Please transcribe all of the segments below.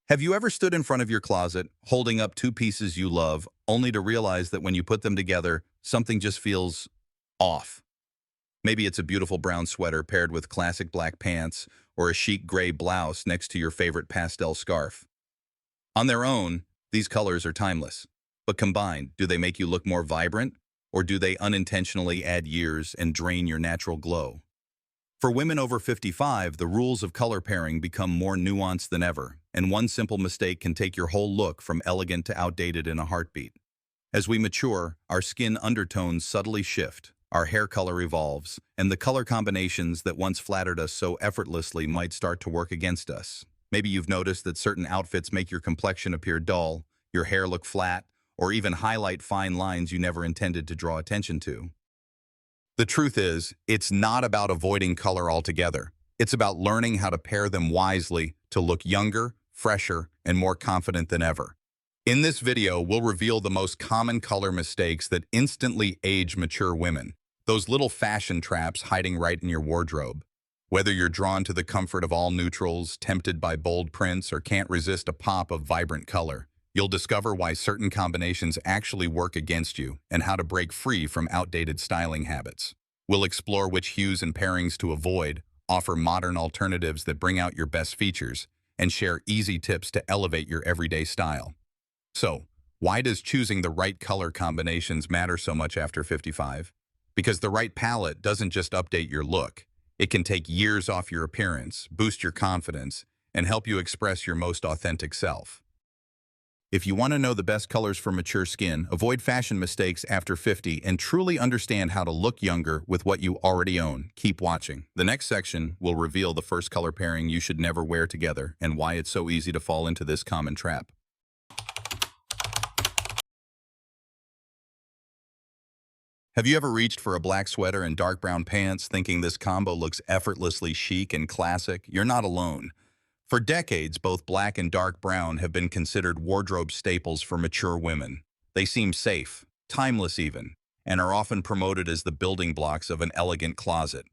Have you ever stood in front of your closet, holding up two pieces you love, only to realize that when you put them together, something just feels off? Maybe it's a beautiful brown sweater paired with classic black pants, or a chic gray blouse next to your favorite pastel scarf. On their own, these colors are timeless. But combined, do they make you look more vibrant, or do they unintentionally add years and drain your natural glow? For women over 55, the rules of color pairing become more nuanced than ever, and one simple mistake can take your whole look from elegant to outdated in a heartbeat. As we mature, our skin undertones subtly shift, our hair color evolves, and the color combinations that once flattered us so effortlessly might start to work against us. Maybe you've noticed that certain outfits make your complexion appear dull, your hair look flat, or even highlight fine lines you never intended to draw attention to. The truth is, it's not about avoiding color altogether. It's about learning how to pair them wisely to look younger, fresher, and more confident than ever. In this video, we'll reveal the most common color mistakes that instantly age mature women, those little fashion traps hiding right in your wardrobe. Whether you're drawn to the comfort of all neutrals, tempted by bold prints, or can't resist a pop of vibrant color, you'll discover why certain combinations actually work against you and how to break free from outdated styling habits. We'll explore which hues and pairings to avoid, offer modern alternatives that bring out your best features, and share easy tips to elevate your everyday style. So, why does choosing the right color combinations matter so much after 55? Because the right palette doesn't just update your look. It can take years off your appearance, boost your confidence, and help you express your most authentic self. If you want to know the best colors for mature skin, avoid fashion mistakes after 50, and truly understand how to look younger with what you already own, keep watching. The next section will reveal the first color pairing you should never wear together and why it's so easy to fall into this common trap. Have you ever reached for a black sweater and dark brown pants thinking this combo looks effortlessly chic and classic? You're not alone. For decades, both black and dark brown have been considered wardrobe staples for mature women. They seem safe, timeless even, and are often promoted as the building blocks of an elegant closet.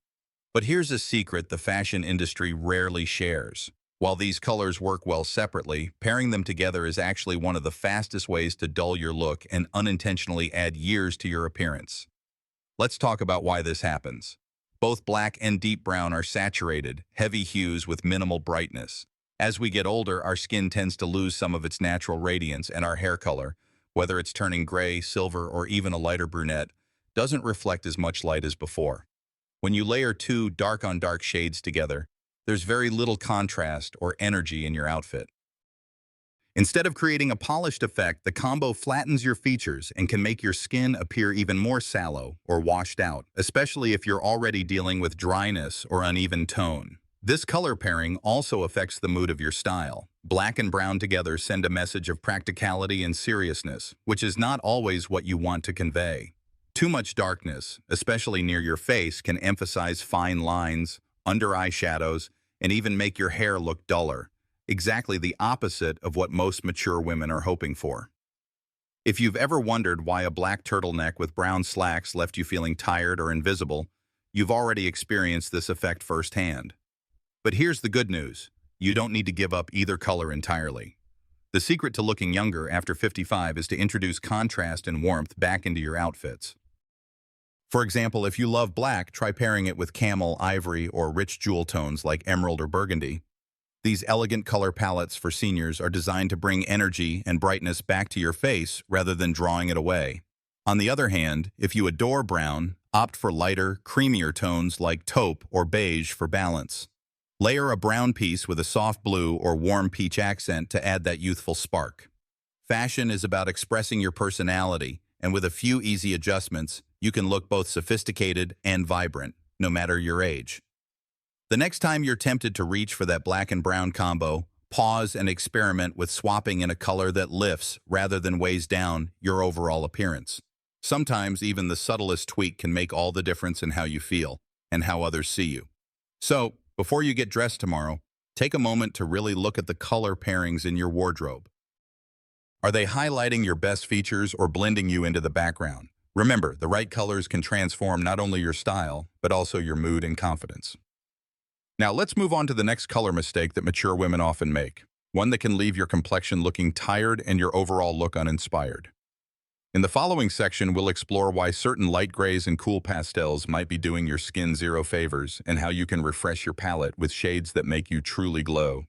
But here's a secret the fashion industry rarely shares. While these colors work well separately, pairing them together is actually one of the fastest ways to dull your look and unintentionally add years to your appearance. Let's talk about why this happens. Both black and deep brown are saturated, heavy hues with minimal brightness. As we get older, our skin tends to lose some of its natural radiance, and our hair color, whether it's turning gray, silver, or even a lighter brunette, doesn't reflect as much light as before. When you layer two dark-on-dark shades together, there's very little contrast or energy in your outfit. Instead of creating a polished effect, the combo flattens your features and can make your skin appear even more sallow or washed out, especially if you're already dealing with dryness or uneven tone. This color pairing also affects the mood of your style. Black and brown together send a message of practicality and seriousness, which is not always what you want to convey. Too much darkness, especially near your face, can emphasize fine lines, under-eye shadows, and even make your hair look duller. Exactly the opposite of what most mature women are hoping for. If you've ever wondered why a black turtleneck with brown slacks left you feeling tired or invisible, you've already experienced this effect firsthand. But here's the good news. You don't need to give up either color entirely. The secret to looking younger after 55 is to introduce contrast and warmth back into your outfits. For example, if you love black, try pairing it with camel, ivory, or rich jewel tones like emerald or burgundy. These elegant color palettes for seniors are designed to bring energy and brightness back to your face rather than drawing it away. On the other hand, if you adore brown, opt for lighter, creamier tones like taupe or beige for balance. Layer a brown piece with a soft blue or warm peach accent to add that youthful spark. Fashion is about expressing your personality, and with a few easy adjustments, you can look both sophisticated and vibrant, no matter your age. The next time you're tempted to reach for that black and brown combo, pause and experiment with swapping in a color that lifts rather than weighs down your overall appearance. Sometimes even the subtlest tweak can make all the difference in how you feel and how others see you. So, before you get dressed tomorrow, take a moment to really look at the color pairings in your wardrobe. Are they highlighting your best features or blending you into the background? Remember, the right colors can transform not only your style, but also your mood and confidence. Now let's move on to the next color mistake that mature women often make. one that can leave your complexion looking tired and your overall look uninspired. In the following section, we'll explore why certain light grays and cool pastels might be doing your skin zero favors and how you can refresh your palette with shades that make you truly glow.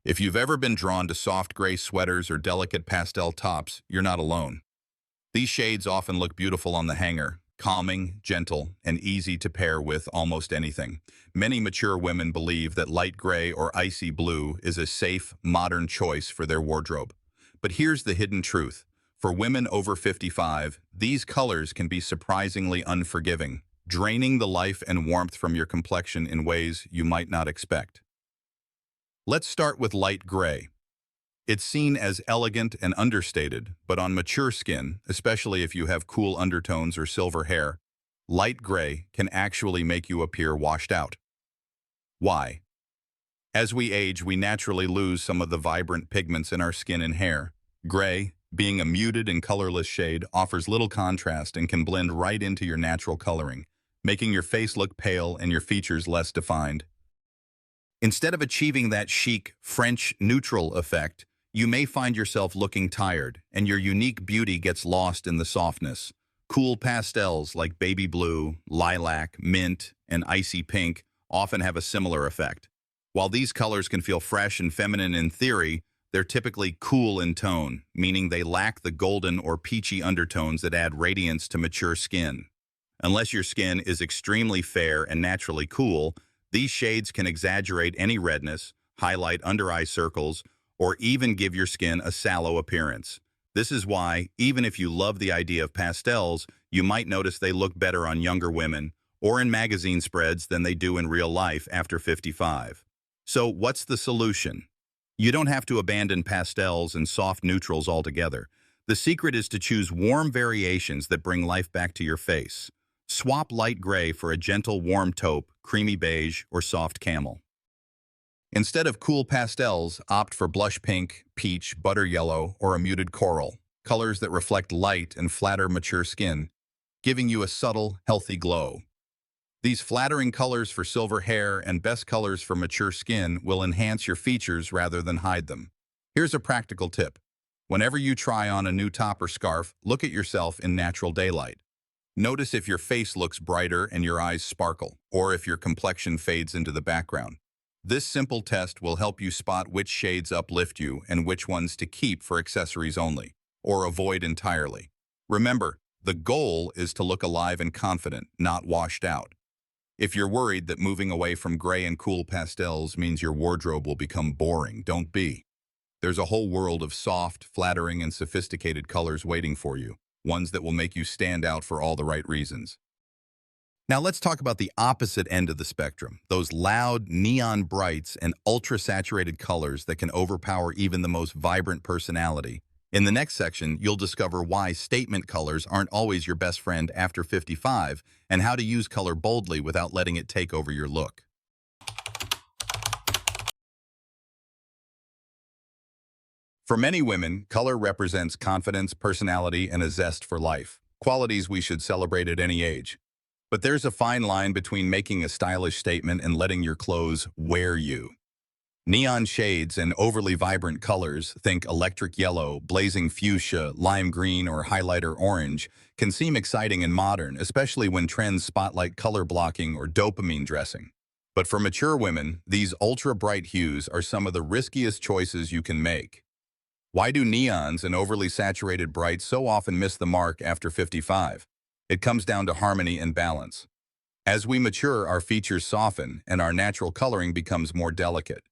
If you've ever been drawn to soft gray sweaters or delicate pastel tops, you're not alone. These shades often look beautiful on the hanger, calming, gentle, and easy to pair with almost anything. Many mature women believe that light gray or icy blue is a safe, modern choice for their wardrobe. But here's the hidden truth. For women over 55, these colors can be surprisingly unforgiving, draining the life and warmth from your complexion in ways you might not expect. Let's start with light gray. It's seen as elegant and understated, but on mature skin, especially if you have cool undertones or silver hair, light gray can actually make you appear washed out. Why? As we age, we naturally lose some of the vibrant pigments in our skin and hair. Gray, being a muted and colorless shade, offers little contrast and can blend right into your natural coloring, making your face look pale and your features less defined. Instead of achieving that chic, French neutral effect, you may find yourself looking tired, and your unique beauty gets lost in the softness. Cool pastels like baby blue, lilac, mint, and icy pink often have a similar effect. While these colors can feel fresh and feminine in theory, they're typically cool in tone, meaning they lack the golden or peachy undertones that add radiance to mature skin. Unless your skin is extremely fair and naturally cool, these shades can exaggerate any redness, highlight under-eye circles, or even give your skin a sallow appearance. This is why, even if you love the idea of pastels, you might notice they look better on younger women or in magazine spreads than they do in real life after 55. So what's the solution? You don't have to abandon pastels and soft neutrals altogether. The secret is to choose warm variations that bring life back to your face. Swap light gray for a gentle warm taupe, creamy beige, or soft camel. Instead of cool pastels, opt for blush pink, peach, butter yellow, or a muted coral, colors that reflect light and flatter mature skin, giving you a subtle, healthy glow. These flattering colors for silver hair and best colors for mature skin will enhance your features rather than hide them. Here's a practical tip. Whenever you try on a new top or scarf, look at yourself in natural daylight. Notice if your face looks brighter and your eyes sparkle, or if your complexion fades into the background. This simple test will help you spot which shades uplift you and which ones to keep for accessories only, or avoid entirely. Remember, the goal is to look alive and confident, not washed out. If you're worried that moving away from gray and cool pastels means your wardrobe will become boring, don't be. There's a whole world of soft, flattering, and sophisticated colors waiting for you, ones that will make you stand out for all the right reasons. Now let's talk about the opposite end of the spectrum, those loud, neon brights and ultra-saturated colors that can overpower even the most vibrant personality. In the next section, you'll discover why statement colors aren't always your best friend after 55 and how to use color boldly without letting it take over your look. For many women, color represents confidence, personality, and a zest for life, qualities we should celebrate at any age. But there's a fine line between making a stylish statement and letting your clothes wear you. Neon shades and overly vibrant colors, think electric yellow, blazing fuchsia, lime green, or highlighter orange, can seem exciting and modern, especially when trends spotlight color blocking or dopamine dressing. But for mature women, these ultra-bright hues are some of the riskiest choices you can make. Why do neons and overly saturated brights so often miss the mark after 55? It comes down to harmony and balance. As we mature, our features soften and our natural coloring becomes more delicate.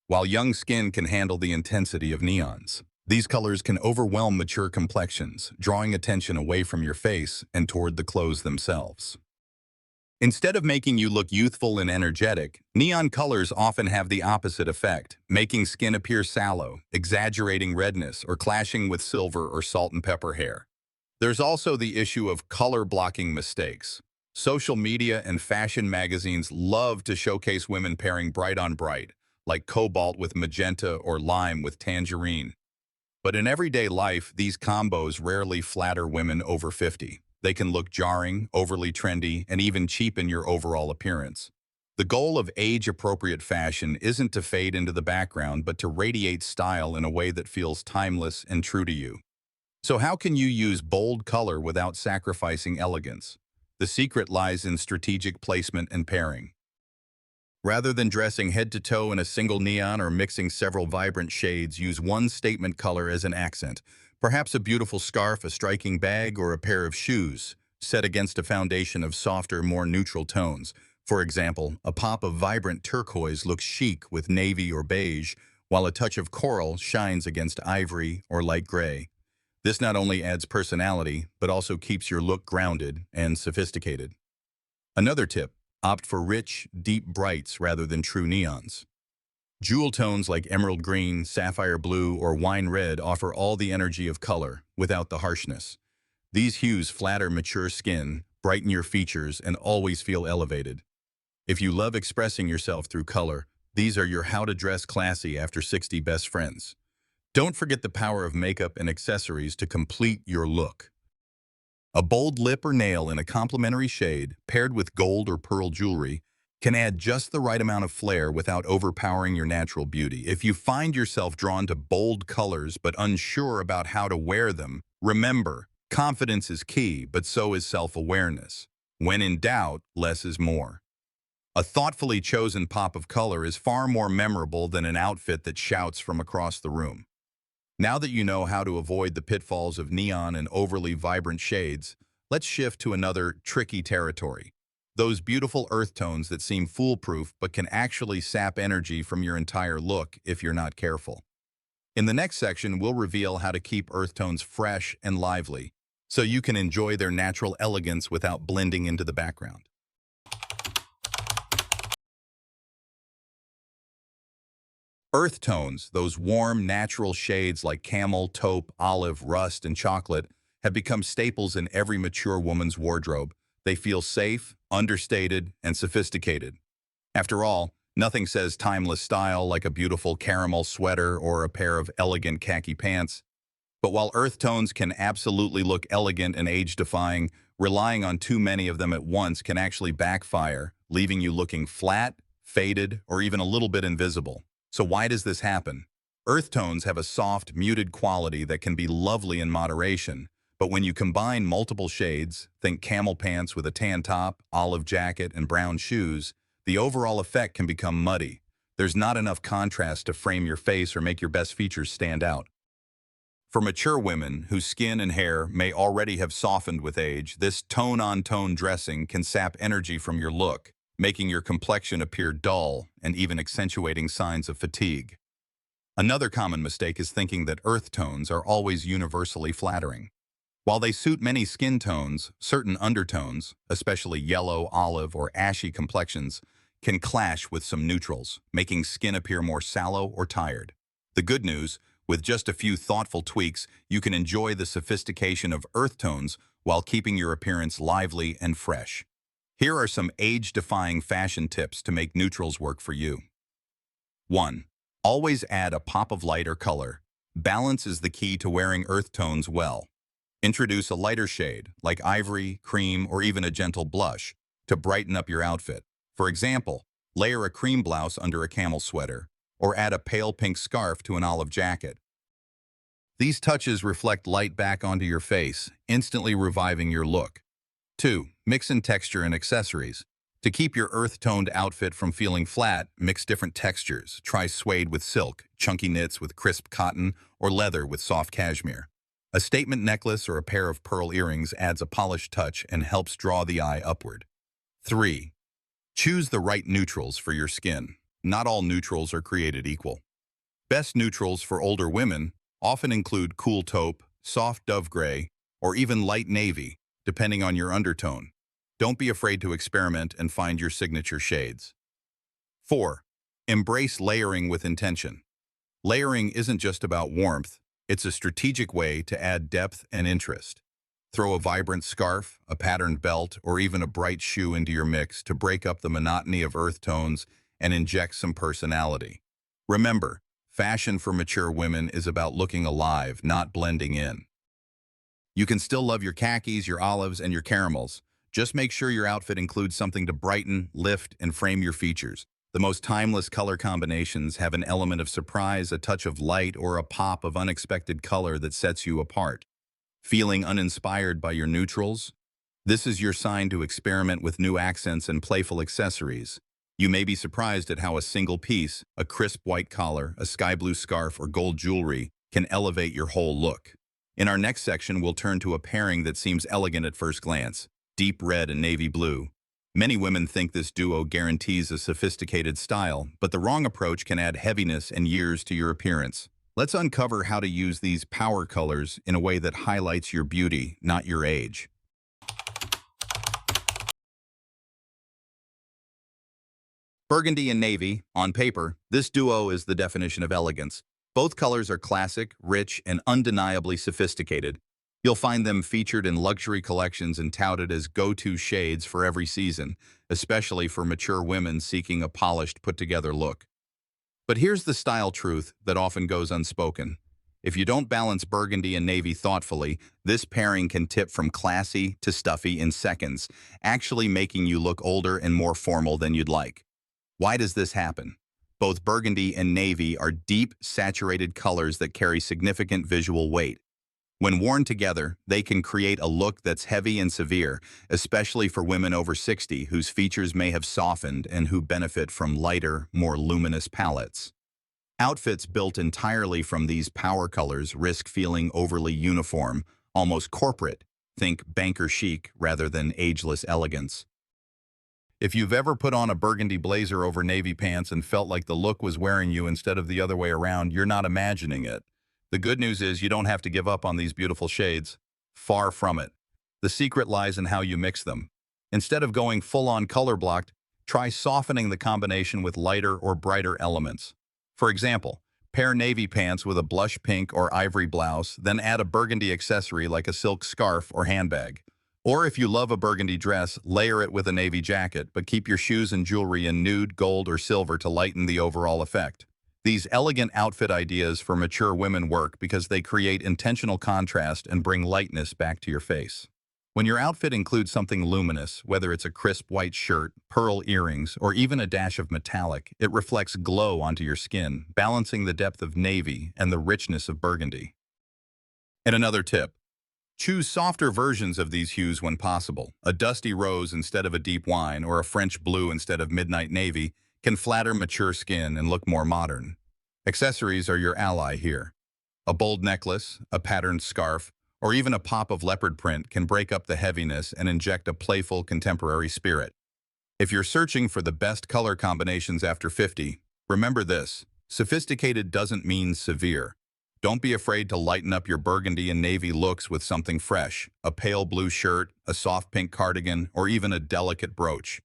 While young skin can handle the intensity of neons, these colors can overwhelm mature complexions, drawing attention away from your face and toward the clothes themselves. Instead of making you look youthful and energetic, neon colors often have the opposite effect, making skin appear sallow, exaggerating redness, or clashing with silver or salt and pepper hair. There's also the issue of color blocking mistakes. Social media and fashion magazines love to showcase women pairing bright on bright, like cobalt with magenta or lime with tangerine. But in everyday life, these combos rarely flatter women over 50. They can look jarring, overly trendy, and even cheapen your overall appearance. The goal of age-appropriate fashion isn't to fade into the background, but to radiate style in a way that feels timeless and true to you. So how can you use bold color without sacrificing elegance? The secret lies in strategic placement and pairing. Rather than dressing head to toe in a single neon or mixing several vibrant shades, use one statement color as an accent. Perhaps a beautiful scarf, a striking bag, or a pair of shoes, set against a foundation of softer, more neutral tones. For example, a pop of vibrant turquoise looks chic with navy or beige, while a touch of coral shines against ivory or light gray. This not only adds personality, but also keeps your look grounded and sophisticated. Another tip: opt for rich, deep brights rather than true neons. Jewel tones like emerald green, sapphire blue, or wine red offer all the energy of color without the harshness. These hues flatter mature skin, brighten your features, and always feel elevated. If you love expressing yourself through color, these are your how to dress classy after 60 best friends. Don't forget the power of makeup and accessories to complete your look. A bold lip or nail in a complementary shade, paired with gold or pearl jewelry, can add just the right amount of flair without overpowering your natural beauty. If you find yourself drawn to bold colors but unsure about how to wear them, remember, confidence is key, but so is self-awareness. When in doubt, less is more. A thoughtfully chosen pop of color is far more memorable than an outfit that shouts from across the room. Now that you know how to avoid the pitfalls of neon and overly vibrant shades, let's shift to another tricky territory. Those beautiful earth tones that seem foolproof but can actually sap energy from your entire look if you're not careful. In the next section, we'll reveal how to keep earth tones fresh and lively, so you can enjoy their natural elegance without blending into the background. Earth tones, those warm, natural shades like camel, taupe, olive, rust, and chocolate, have become staples in every mature woman's wardrobe. They feel safe, understated, and sophisticated. After all, nothing says timeless style like a beautiful caramel sweater or a pair of elegant khaki pants. But while earth tones can absolutely look elegant and age-defying, relying on too many of them at once can actually backfire, leaving you looking flat, faded, or even a little bit invisible. So why does this happen? Earth tones have a soft, muted quality that can be lovely in moderation, but when you combine multiple shades, think camel pants with a tan top, olive jacket, and brown shoes, the overall effect can become muddy. There's not enough contrast to frame your face or make your best features stand out. For mature women whose skin and hair may already have softened with age, this tone-on-tone dressing can sap energy from your look, making your complexion appear dull and even accentuating signs of fatigue. Another common mistake is thinking that earth tones are always universally flattering. While they suit many skin tones, certain undertones, especially yellow, olive, or ashy complexions, can clash with some neutrals, making skin appear more sallow or tired. The good news: with just a few thoughtful tweaks, you can enjoy the sophistication of earth tones while keeping your appearance lively and fresh. Here are some age-defying fashion tips to make neutrals work for you. 1. Always add a pop of light or color. Balance is the key to wearing earth tones well. Introduce a lighter shade, like ivory, cream, or even a gentle blush, to brighten up your outfit. For example, layer a cream blouse under a camel sweater, or add a pale pink scarf to an olive jacket. These touches reflect light back onto your face, instantly reviving your look. 2. Mix in texture and accessories. To keep your earth-toned outfit from feeling flat, mix different textures. Try suede with silk, chunky knits with crisp cotton, or leather with soft cashmere. A statement necklace or a pair of pearl earrings adds a polished touch and helps draw the eye upward. 3. Choose the right neutrals for your skin. Not all neutrals are created equal. Best neutrals for older women often include cool taupe, soft dove gray, or even light navy, depending on your undertone. Don't be afraid to experiment and find your signature shades. 4. Embrace layering with intention. Layering isn't just about warmth, it's a strategic way to add depth and interest. Throw a vibrant scarf, a patterned belt, or even a bright shoe into your mix to break up the monotony of earth tones and inject some personality. Remember, fashion for mature women is about looking alive, not blending in. You can still love your khakis, your olives, and your caramels. Just make sure your outfit includes something to brighten, lift, and frame your features. The most timeless color combinations have an element of surprise, a touch of light, or a pop of unexpected color that sets you apart. Feeling uninspired by your neutrals? This is your sign to experiment with new accents and playful accessories. You may be surprised at how a single piece, a crisp white collar, a sky blue scarf, or gold jewelry, can elevate your whole look. In our next section, we'll turn to a pairing that seems elegant at first glance: deep red and navy blue. Many women think this duo guarantees a sophisticated style, but the wrong approach can add heaviness and years to your appearance. Let's uncover how to use these power colors in a way that highlights your beauty, not your age. Burgundy and navy, on paper, this duo is the definition of elegance. Both colors are classic, rich, and undeniably sophisticated. You'll find them featured in luxury collections and touted as go-to shades for every season, especially for mature women seeking a polished, put-together look. But here's the style truth that often goes unspoken. If you don't balance burgundy and navy thoughtfully, this pairing can tip from classy to stuffy in seconds, actually making you look older and more formal than you'd like. Why does this happen? Both burgundy and navy are deep, saturated colors that carry significant visual weight. When worn together, they can create a look that's heavy and severe, especially for women over 60 whose features may have softened and who benefit from lighter, more luminous palettes. Outfits built entirely from these power colors risk feeling overly uniform, almost corporate. Think banker chic rather than ageless elegance. If you've ever put on a burgundy blazer over navy pants and felt like the look was wearing you instead of the other way around, you're not imagining it. The good news is you don't have to give up on these beautiful shades. Far from it. The secret lies in how you mix them. Instead of going full-on color blocked, try softening the combination with lighter or brighter elements. For example, pair navy pants with a blush pink or ivory blouse, then add a burgundy accessory like a silk scarf or handbag. Or if you love a burgundy dress, layer it with a navy jacket, but keep your shoes and jewelry in nude, gold, or silver to lighten the overall effect. These elegant outfit ideas for mature women work because they create intentional contrast and bring lightness back to your face. When your outfit includes something luminous, whether it's a crisp white shirt, pearl earrings, or even a dash of metallic, it reflects glow onto your skin, balancing the depth of navy and the richness of burgundy. And another tip: choose softer versions of these hues when possible. A dusty rose instead of a deep wine, or a French blue instead of midnight navy, can flatter mature skin and look more modern. Accessories are your ally here. A bold necklace, a patterned scarf, or even a pop of leopard print can break up the heaviness and inject a playful contemporary spirit. If you're searching for the best color combinations after 50, remember this: sophisticated doesn't mean severe. Don't be afraid to lighten up your burgundy and navy looks with something fresh: a pale blue shirt, a soft pink cardigan, or even a delicate brooch.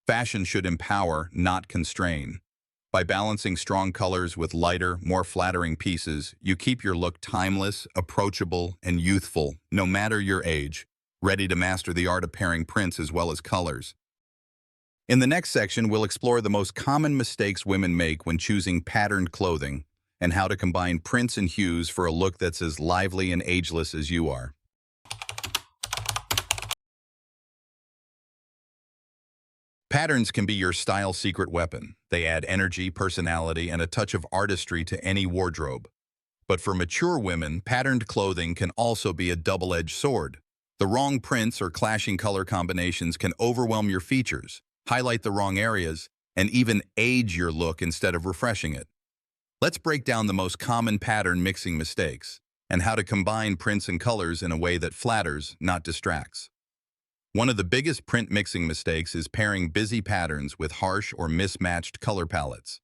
Fashion should empower, not constrain. By balancing strong colors with lighter, more flattering pieces, you keep your look timeless, approachable, and youthful, no matter your age, ready to master the art of pairing prints as well as colors. In the next section, we'll explore the most common mistakes women make when choosing patterned clothing, and how to combine prints and hues for a look that's as lively and ageless as you are. Patterns can be your style secret weapon. They add energy, personality, and a touch of artistry to any wardrobe. But for mature women, patterned clothing can also be a double-edged sword. The wrong prints or clashing color combinations can overwhelm your features, highlight the wrong areas, and even age your look instead of refreshing it. Let's break down the most common pattern mixing mistakes, and how to combine prints and colors in a way that flatters, not distracts. One of the biggest print mixing mistakes is pairing busy patterns with harsh or mismatched color palettes.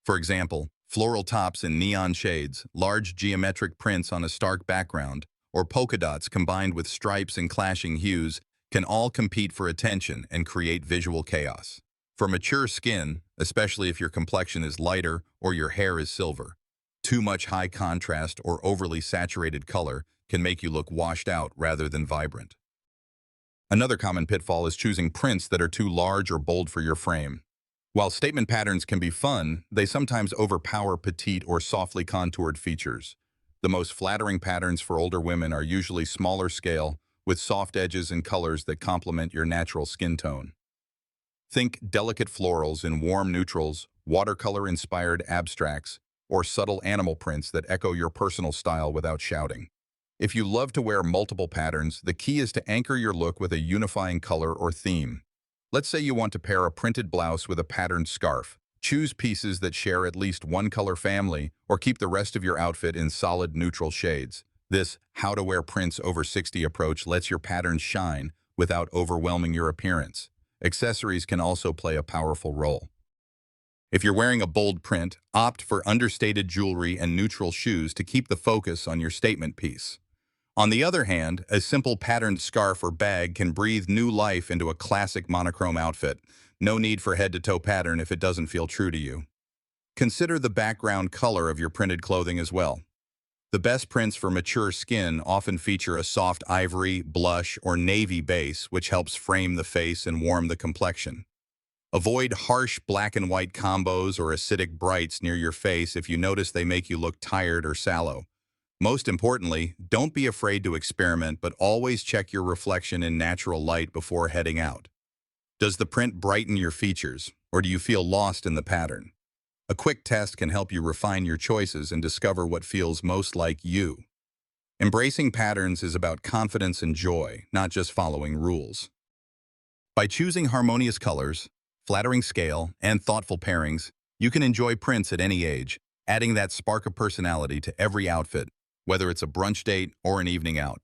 For example, floral tops in neon shades, large geometric prints on a stark background, or polka dots combined with stripes and clashing hues can all compete for attention and create visual chaos. For mature skin, especially if your complexion is lighter or your hair is silver, too much high contrast or overly saturated color can make you look washed out rather than vibrant. Another common pitfall is choosing prints that are too large or bold for your frame. While statement patterns can be fun, they sometimes overpower petite or softly contoured features. The most flattering patterns for older women are usually smaller scale, with soft edges and colors that complement your natural skin tone. Think delicate florals in warm neutrals, watercolor-inspired abstracts, or subtle animal prints that echo your personal style without shouting. If you love to wear multiple patterns, the key is to anchor your look with a unifying color or theme. Let's say you want to pair a printed blouse with a patterned scarf. Choose pieces that share at least one color family, or keep the rest of your outfit in solid neutral shades. This how to wear prints over 60 approach lets your patterns shine without overwhelming your appearance. Accessories can also play a powerful role. If you're wearing a bold print, opt for understated jewelry and neutral shoes to keep the focus on your statement piece. On the other hand, a simple patterned scarf or bag can breathe new life into a classic monochrome outfit. No need for head-to-toe pattern if it doesn't feel true to you. Consider the background color of your printed clothing as well. The best prints for mature skin often feature a soft ivory, blush, or navy base, which helps frame the face and warm the complexion. Avoid harsh black and white combos or acidic brights near your face if you notice they make you look tired or sallow. Most importantly, don't be afraid to experiment, but always check your reflection in natural light before heading out. Does the print brighten your features, or do you feel lost in the pattern? A quick test can help you refine your choices and discover what feels most like you. Embracing patterns is about confidence and joy, not just following rules. By choosing harmonious colors, flattering scale, and thoughtful pairings, you can enjoy prints at any age, adding that spark of personality to every outfit, whether it's a brunch date or an evening out.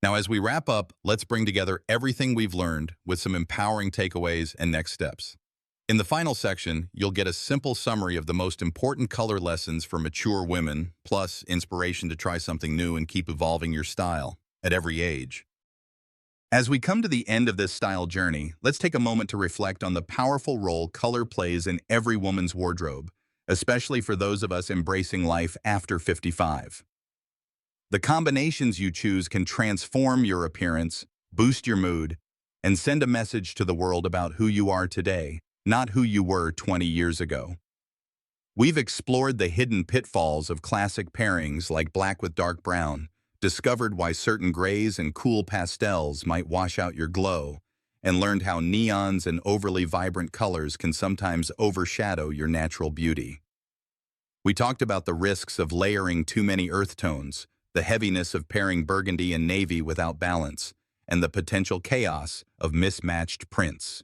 Now, as we wrap up, let's bring together everything we've learned with some empowering takeaways and next steps. In the final section, you'll get a simple summary of the most important color lessons for mature women, plus inspiration to try something new and keep evolving your style at every age. As we come to the end of this style journey, let's take a moment to reflect on the powerful role color plays in every woman's wardrobe, especially for those of us embracing life after 55. The combinations you choose can transform your appearance, boost your mood, and send a message to the world about who you are today, not who you were 20 years ago. We've explored the hidden pitfalls of classic pairings like black with dark brown, discovered why certain grays and cool pastels might wash out your glow, and learned how neons and overly vibrant colors can sometimes overshadow your natural beauty. We talked about the risks of layering too many earth tones, the heaviness of pairing burgundy and navy without balance, and the potential chaos of mismatched prints.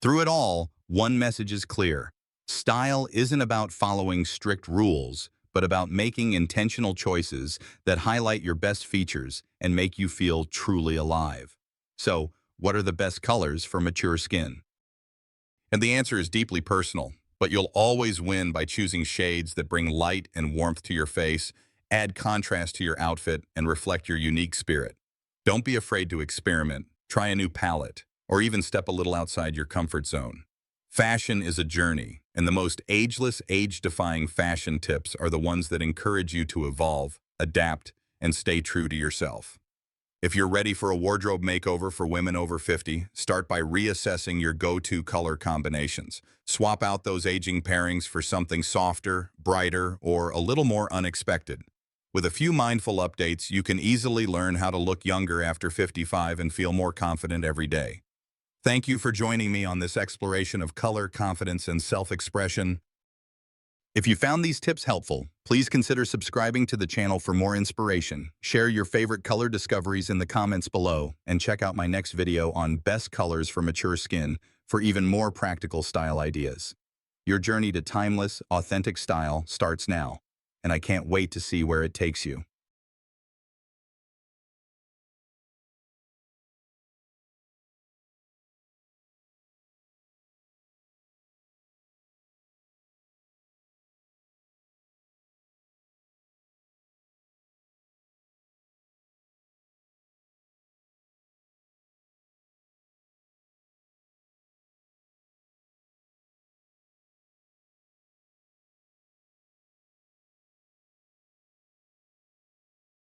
Through it all, one message is clear. Style isn't about following strict rules, but about making intentional choices that highlight your best features and make you feel truly alive. So, what are the best colors for mature skin? And the answer is deeply personal, but you'll always win by choosing shades that bring light and warmth to your face, add contrast to your outfit, and reflect your unique spirit. Don't be afraid to experiment, try a new palette, or even step a little outside your comfort zone. Fashion is a journey, and the most ageless, age-defying fashion tips are the ones that encourage you to evolve, adapt, and stay true to yourself. If you're ready for a wardrobe makeover for women over 50, start by reassessing your go-to color combinations. Swap out those aging pairings for something softer, brighter, or a little more unexpected. With a few mindful updates, you can easily learn how to look younger after 55 and feel more confident every day. Thank you for joining me on this exploration of color, confidence, and self-expression. If you found these tips helpful, please consider subscribing to the channel for more inspiration. Share your favorite color discoveries in the comments below, and check out my next video on best colors for mature skin for even more practical style ideas. Your journey to timeless, authentic style starts now, and I can't wait to see where it takes you.